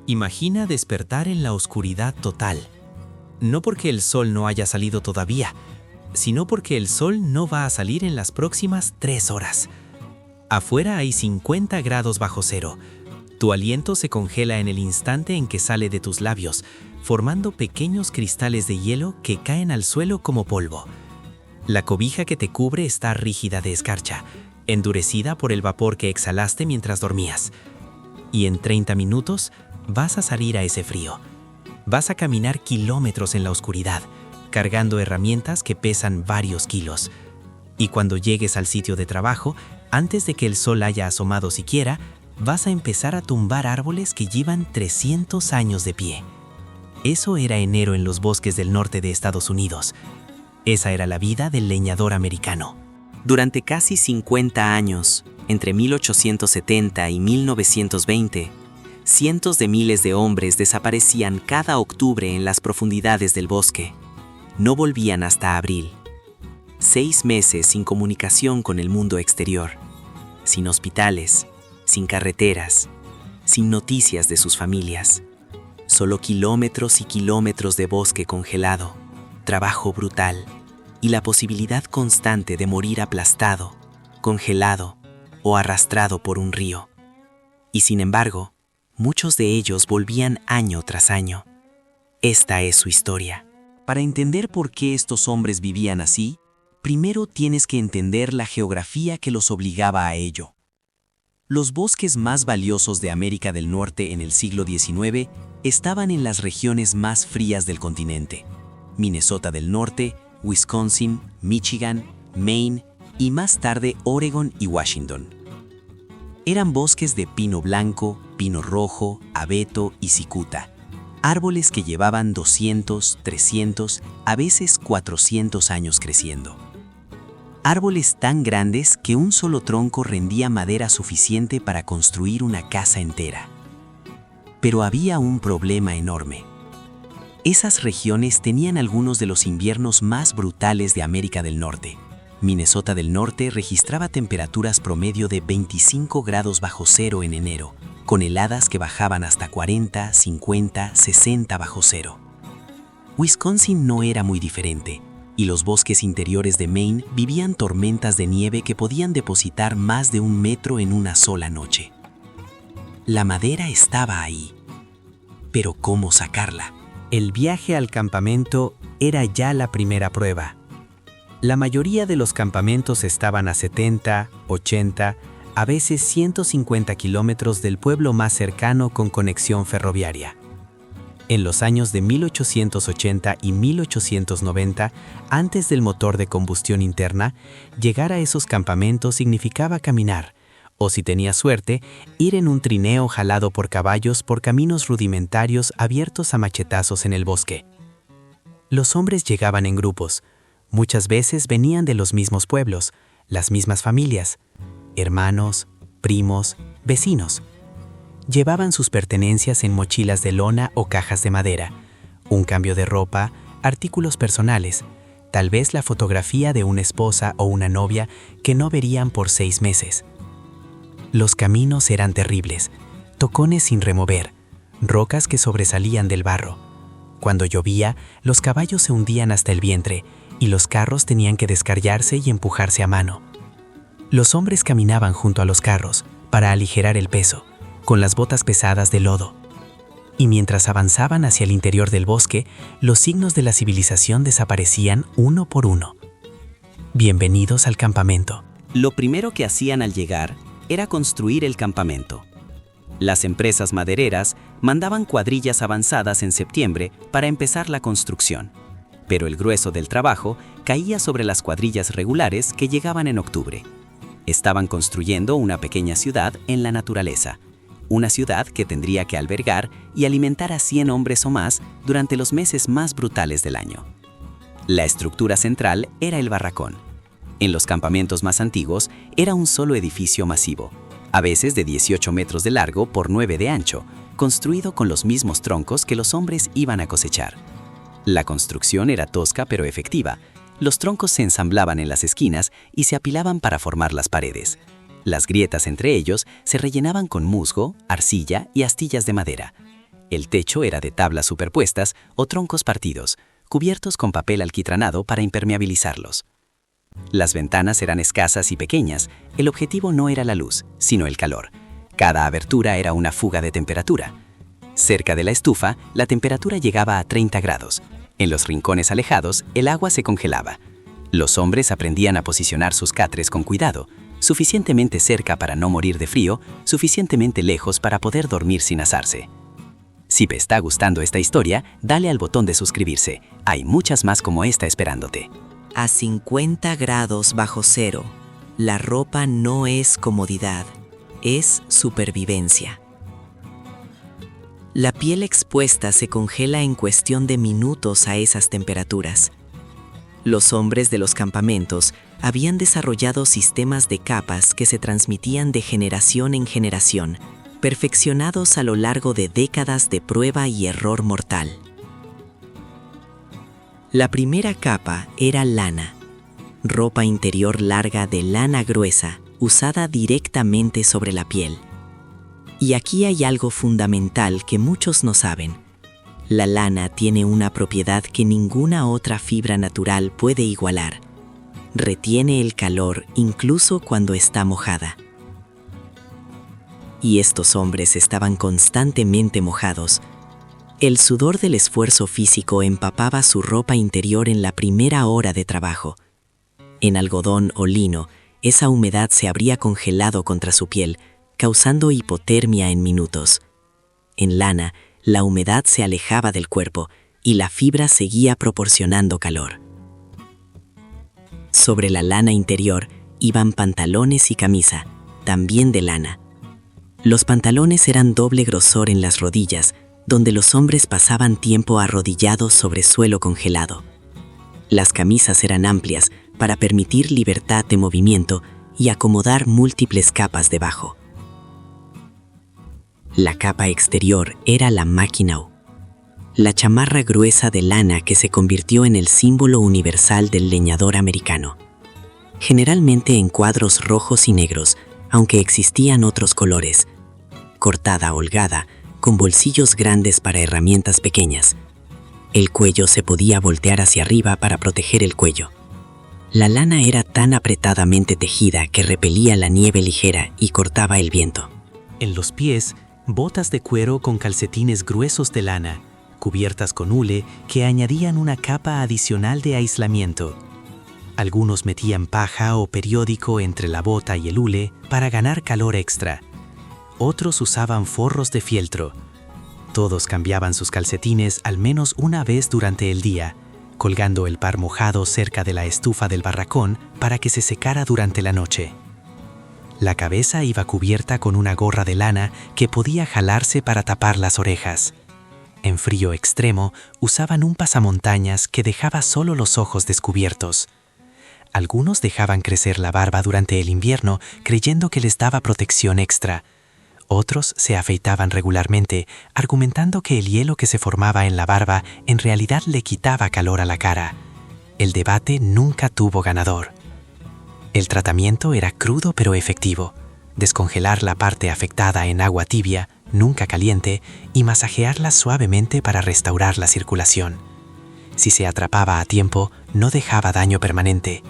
Imagina despertar en la oscuridad total. No porque el sol no haya salido todavía, sino porque el sol no va a salir en las próximas 3 horas. Afuera hay 50 grados bajo cero. Tu aliento se congela en el instante en que sale de tus labios, formando pequeños cristales de hielo que caen al suelo como polvo. La cobija que te cubre está rígida de escarcha, endurecida por el vapor que exhalaste mientras dormías. Y en 30 minutos vas a salir a ese frío. Vas a caminar kilómetros en la oscuridad, cargando herramientas que pesan varios kilos. Y cuando llegues al sitio de trabajo, antes de que el sol haya asomado siquiera, vas a empezar a tumbar árboles que llevan 300 años de pie. Eso era enero en los bosques del norte de Estados Unidos. Esa era la vida del leñador americano. Durante casi 50 años, entre 1870 y 1920, cientos de miles de hombres desaparecían cada octubre en las profundidades del bosque. No volvían hasta abril. 6 meses sin comunicación con el mundo exterior, sin hospitales, sin carreteras, sin noticias de sus familias. Solo kilómetros y kilómetros de bosque congelado, trabajo brutal y la posibilidad constante de morir aplastado, congelado o arrastrado por un río. Y sin embargo, muchos de ellos volvían año tras año. Esta es su historia. Para entender por qué estos hombres vivían así, primero tienes que entender la geografía que los obligaba a ello. Los bosques más valiosos de América del Norte en el siglo XIX estaban en las regiones más frías del continente: Minnesota del Norte, Wisconsin, Michigan, Maine y más tarde Oregon y Washington. Eran bosques de pino blanco, pino rojo, abeto y cicuta, árboles que llevaban 200, 300, a veces 400 años creciendo. Árboles tan grandes que un solo tronco rendía madera suficiente para construir una casa entera. Pero había un problema enorme. Esas regiones tenían algunos de los inviernos más brutales de América del Norte. Minnesota del Norte registraba temperaturas promedio de 25 grados bajo cero en enero, con heladas que bajaban hasta 40, 50, 60 bajo cero. Wisconsin no era muy diferente, y los bosques interiores de Maine vivían tormentas de nieve que podían depositar más de 1 metro en una sola noche. La madera estaba ahí, pero ¿cómo sacarla? El viaje al campamento era ya la primera prueba. La mayoría de los campamentos estaban a 70, 80, a veces 150 kilómetros del pueblo más cercano con conexión ferroviaria. En los años de 1880 y 1890, antes del motor de combustión interna, llegar a esos campamentos significaba caminar, o si tenías suerte, ir en un trineo jalado por caballos por caminos rudimentarios abiertos a machetazos en el bosque. Los hombres llegaban en grupos. Muchas veces venían de los mismos pueblos, las mismas familias, hermanos, primos, vecinos. Llevaban sus pertenencias en mochilas de lona o cajas de madera, un cambio de ropa, artículos personales, tal vez la fotografía de una esposa o una novia que no verían por 6 meses. Los caminos eran terribles, tocones sin remover, rocas que sobresalían del barro. Cuando llovía, los caballos se hundían hasta el vientre y los carros tenían que descarriarse y empujarse a mano. Los hombres caminaban junto a los carros para aligerar el peso, con las botas pesadas de lodo. Y mientras avanzaban hacia el interior del bosque, los signos de la civilización desaparecían uno por uno. Bienvenidos al campamento. Lo primero que hacían al llegar era construir el campamento. Las empresas madereras mandaban cuadrillas avanzadas en septiembre para empezar la construcción, pero el grueso del trabajo caía sobre las cuadrillas regulares que llegaban en octubre. Estaban construyendo una pequeña ciudad en la naturaleza, una ciudad que tendría que albergar y alimentar a 100 hombres o más durante los meses más brutales del año. La estructura central era el barracón. En los campamentos más antiguos era un solo edificio masivo, a veces de 18 metros de largo por 9 de ancho, construido con los mismos troncos que los hombres iban a cosechar. La construcción era tosca pero efectiva. Los troncos se ensamblaban en las esquinas y se apilaban para formar las paredes. Las grietas entre ellos se rellenaban con musgo, arcilla y astillas de madera. El techo era de tablas superpuestas o troncos partidos, cubiertos con papel alquitranado para impermeabilizarlos. Las ventanas eran escasas y pequeñas. El objetivo no era la luz, sino el calor. Cada abertura era una fuga de temperatura. Cerca de la estufa, la temperatura llegaba a 30 grados. En los rincones alejados, el agua se congelaba. Los hombres aprendían a posicionar sus catres con cuidado, suficientemente cerca para no morir de frío, suficientemente lejos para poder dormir sin asarse. Si te está gustando esta historia, dale al botón de suscribirse. Hay muchas más como esta esperándote. A 50 grados bajo cero, la ropa no es comodidad, es supervivencia. La piel expuesta se congela en cuestión de minutos a esas temperaturas. Los hombres de los campamentos habían desarrollado sistemas de capas que se transmitían de generación en generación, perfeccionados a lo largo de décadas de prueba y error mortal. La primera capa era lana, ropa interior larga de lana gruesa, usada directamente sobre la piel. Y aquí hay algo fundamental que muchos no saben. La lana tiene una propiedad que ninguna otra fibra natural puede igualar. Retiene el calor incluso cuando está mojada. Y estos hombres estaban constantemente mojados. El sudor del esfuerzo físico empapaba su ropa interior en la primera hora de trabajo. En algodón o lino, esa humedad se habría congelado contra su piel, causando hipotermia en minutos. En lana, la humedad se alejaba del cuerpo y la fibra seguía proporcionando calor. Sobre la lana interior iban pantalones y camisa, también de lana. Los pantalones eran doble grosor en las rodillas, donde los hombres pasaban tiempo arrodillados sobre suelo congelado. Las camisas eran amplias para permitir libertad de movimiento y acomodar múltiples capas debajo. La capa exterior era la mackinaw, la chamarra gruesa de lana que se convirtió en el símbolo universal del leñador americano. Generalmente en cuadros rojos y negros, aunque existían otros colores. Cortada holgada, con bolsillos grandes para herramientas pequeñas. El cuello se podía voltear hacia arriba para proteger el cuello. La lana era tan apretadamente tejida que repelía la nieve ligera y cortaba el viento. En los pies, botas de cuero con calcetines gruesos de lana, cubiertas con hule que añadían una capa adicional de aislamiento. Algunos metían paja o periódico entre la bota y el hule para ganar calor extra. Otros usaban forros de fieltro. Todos cambiaban sus calcetines al menos una vez durante el día, colgando el par mojado cerca de la estufa del barracón para que se secara durante la noche. La cabeza iba cubierta con una gorra de lana que podía jalarse para tapar las orejas. En frío extremo, usaban un pasamontañas que dejaba solo los ojos descubiertos. Algunos dejaban crecer la barba durante el invierno creyendo que les daba protección extra. Otros se afeitaban regularmente, argumentando que el hielo que se formaba en la barba en realidad le quitaba calor a la cara. El debate nunca tuvo ganador. El tratamiento era crudo pero efectivo. Descongelar la parte afectada en agua tibia, nunca caliente, y masajearla suavemente para restaurar la circulación. Si se atrapaba a tiempo, no dejaba daño permanente.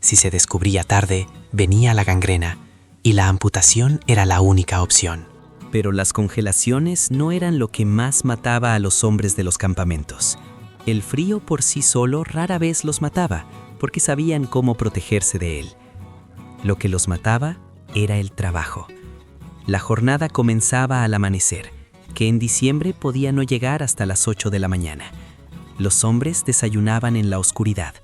Si se descubría tarde, venía la gangrena, y la amputación era la única opción. Pero las congelaciones no eran lo que más mataba a los hombres de los campamentos. El frío por sí solo rara vez los mataba, porque sabían cómo protegerse de él. Lo que los mataba era el trabajo. La jornada comenzaba al amanecer, que en diciembre podía no llegar hasta las 8 de la mañana. Los hombres desayunaban en la oscuridad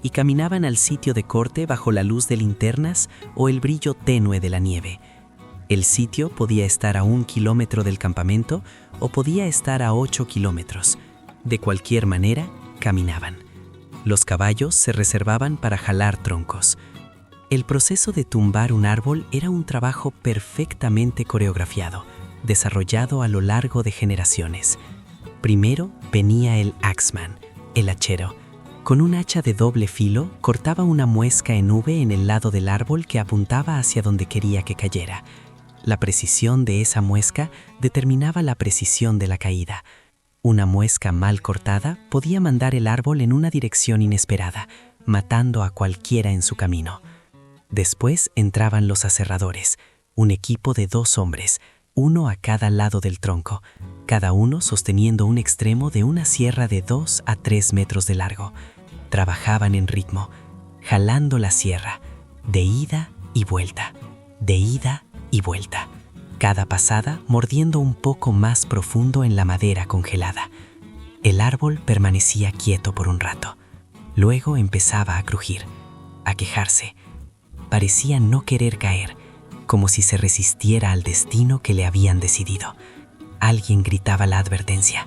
y caminaban al sitio de corte bajo la luz de linternas o el brillo tenue de la nieve. El sitio podía estar a 1 kilómetro del campamento o podía estar a 8 kilómetros. De cualquier manera, caminaban. Los caballos se reservaban para jalar troncos. El proceso de tumbar un árbol era un trabajo perfectamente coreografiado, desarrollado a lo largo de generaciones. Primero venía el axeman, el hachero. Con un hacha de doble filo, cortaba una muesca en V en el lado del árbol que apuntaba hacia donde quería que cayera. La precisión de esa muesca determinaba la precisión de la caída. Una muesca mal cortada podía mandar el árbol en una dirección inesperada, matando a cualquiera en su camino. Después entraban los aserradores, un equipo de 2 hombres, uno a cada lado del tronco, cada uno sosteniendo un extremo de una sierra de 2 a 3 metros de largo. Trabajaban en ritmo, jalando la sierra, de ida y vuelta, de ida y vuelta. Cada pasada mordiendo un poco más profundo en la madera congelada. El árbol permanecía quieto por un rato. Luego empezaba a crujir, a quejarse. Parecía no querer caer, como si se resistiera al destino que le habían decidido. Alguien gritaba la advertencia,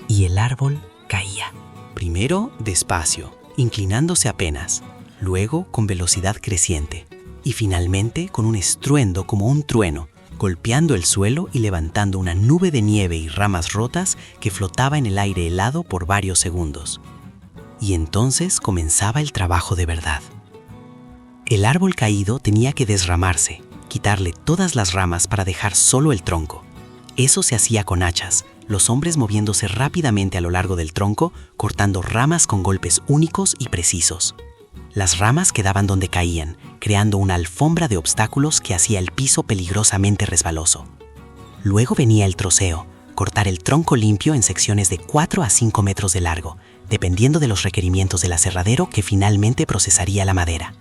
y el árbol caía. Primero despacio, inclinándose apenas, luego con velocidad creciente, y finalmente con un estruendo como un trueno, golpeando el suelo y levantando una nube de nieve y ramas rotas que flotaba en el aire helado por varios segundos. Y entonces comenzaba el trabajo de verdad. El árbol caído tenía que desramarse, quitarle todas las ramas para dejar solo el tronco. Eso se hacía con hachas, los hombres moviéndose rápidamente a lo largo del tronco, cortando ramas con golpes únicos y precisos. Las ramas quedaban donde caían, creando una alfombra de obstáculos que hacía el piso peligrosamente resbaloso. Luego venía el troceo, cortar el tronco limpio en secciones de 4 a 5 metros de largo, dependiendo de los requerimientos del aserradero que finalmente procesaría la madera.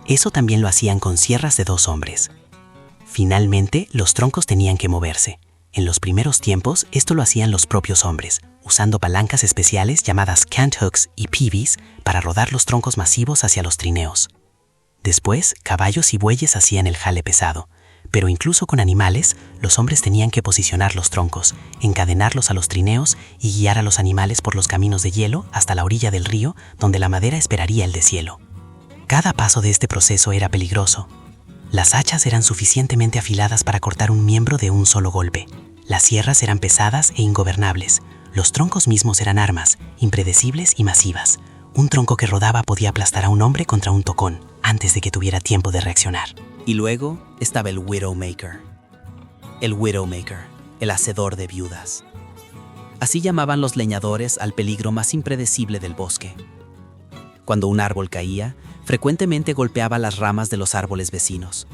Eso también lo hacían con sierras de 2 hombres. Finalmente, los troncos tenían que moverse. En los primeros tiempos, esto lo hacían los propios hombres, usando palancas especiales llamadas cant hooks y pivis para rodar los troncos masivos hacia los trineos. Después, caballos y bueyes hacían el jale pesado, pero incluso con animales, los hombres tenían que posicionar los troncos, encadenarlos a los trineos y guiar a los animales por los caminos de hielo hasta la orilla del río donde la madera esperaría el deshielo. Cada paso de este proceso era peligroso. Las hachas eran suficientemente afiladas para cortar un miembro de un solo golpe. Las sierras eran pesadas e ingobernables. Los troncos mismos eran armas, impredecibles y masivas. Un tronco que rodaba podía aplastar a un hombre contra un tocón, antes de que tuviera tiempo de reaccionar. Y luego estaba el Widowmaker. El Widowmaker, el hacedor de viudas. Así llamaban los leñadores al peligro más impredecible del bosque. Cuando un árbol caía, frecuentemente golpeaba las ramas de los árboles vecinos.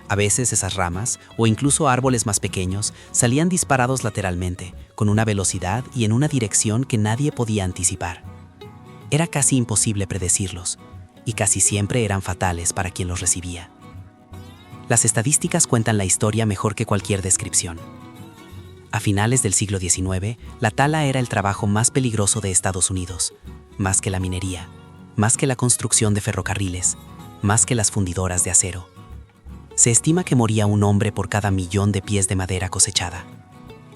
A veces esas ramas, o incluso árboles más pequeños, salían disparados lateralmente, con una velocidad y en una dirección que nadie podía anticipar. Era casi imposible predecirlos, y casi siempre eran fatales para quien los recibía. Las estadísticas cuentan la historia mejor que cualquier descripción. A finales del siglo XIX, la tala era el trabajo más peligroso de Estados Unidos, más que la minería, más que la construcción de ferrocarriles, más que las fundidoras de acero. Se estima que moría un hombre por cada 1.000.000 de pies de madera cosechada.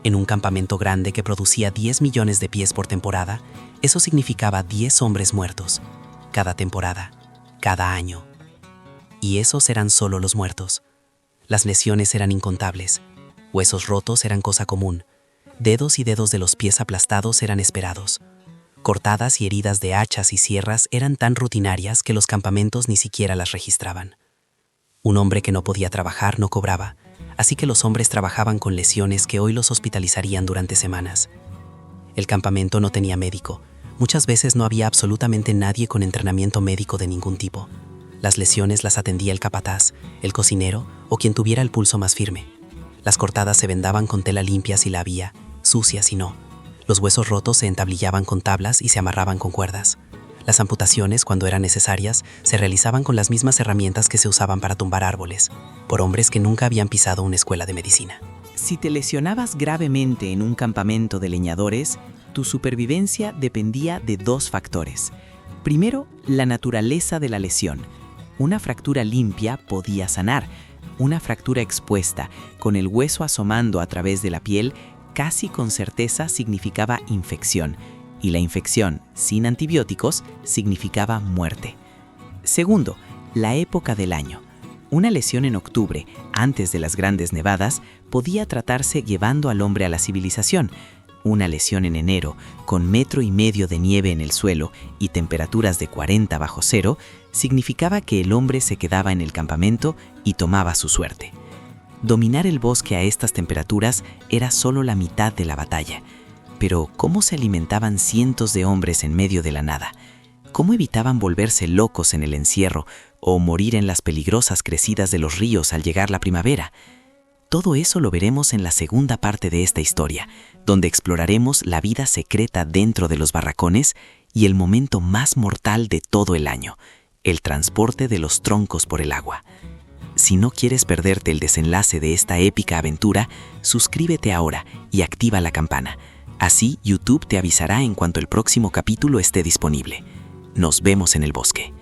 En un campamento grande que producía 10 millones de pies por temporada, eso significaba 10 hombres muertos, cada temporada, cada año. Y esos eran solo los muertos. Las lesiones eran incontables, huesos rotos eran cosa común, dedos y dedos de los pies aplastados eran esperados. Cortadas y heridas de hachas y sierras eran tan rutinarias que los campamentos ni siquiera las registraban. Un hombre que no podía trabajar no cobraba, así que los hombres trabajaban con lesiones que hoy los hospitalizarían durante semanas. El campamento no tenía médico. Muchas veces no había absolutamente nadie con entrenamiento médico de ningún tipo. Las lesiones las atendía el capataz, el cocinero o quien tuviera el pulso más firme. Las cortadas se vendaban con tela limpia si la había, sucia si no. Los huesos rotos se entablillaban con tablas y se amarraban con cuerdas. Las amputaciones, cuando eran necesarias, se realizaban con las mismas herramientas que se usaban para tumbar árboles, por hombres que nunca habían pisado una escuela de medicina. Si te lesionabas gravemente en un campamento de leñadores, tu supervivencia dependía de 2 factores. Primero, la naturaleza de la lesión. Una fractura limpia podía sanar. Una fractura expuesta, con el hueso asomando a través de la piel, casi con certeza significaba infección. Y la infección, sin antibióticos, significaba muerte. Segundo, la época del año. Una lesión en octubre, antes de las grandes nevadas, podía tratarse llevando al hombre a la civilización. Una lesión en enero, con 1,5 metros de nieve en el suelo y temperaturas de 40 bajo cero, significaba que el hombre se quedaba en el campamento y tomaba su suerte. Dominar el bosque a estas temperaturas era solo la mitad de la batalla. Pero, ¿cómo se alimentaban cientos de hombres en medio de la nada? ¿Cómo evitaban volverse locos en el encierro o morir en las peligrosas crecidas de los ríos al llegar la primavera? Todo eso lo veremos en la segunda parte de esta historia, donde exploraremos la vida secreta dentro de los barracones y el momento más mortal de todo el año, el transporte de los troncos por el agua. Si no quieres perderte el desenlace de esta épica aventura, suscríbete ahora y activa la campana. Así YouTube te avisará en cuanto el próximo capítulo esté disponible. Nos vemos en el bosque.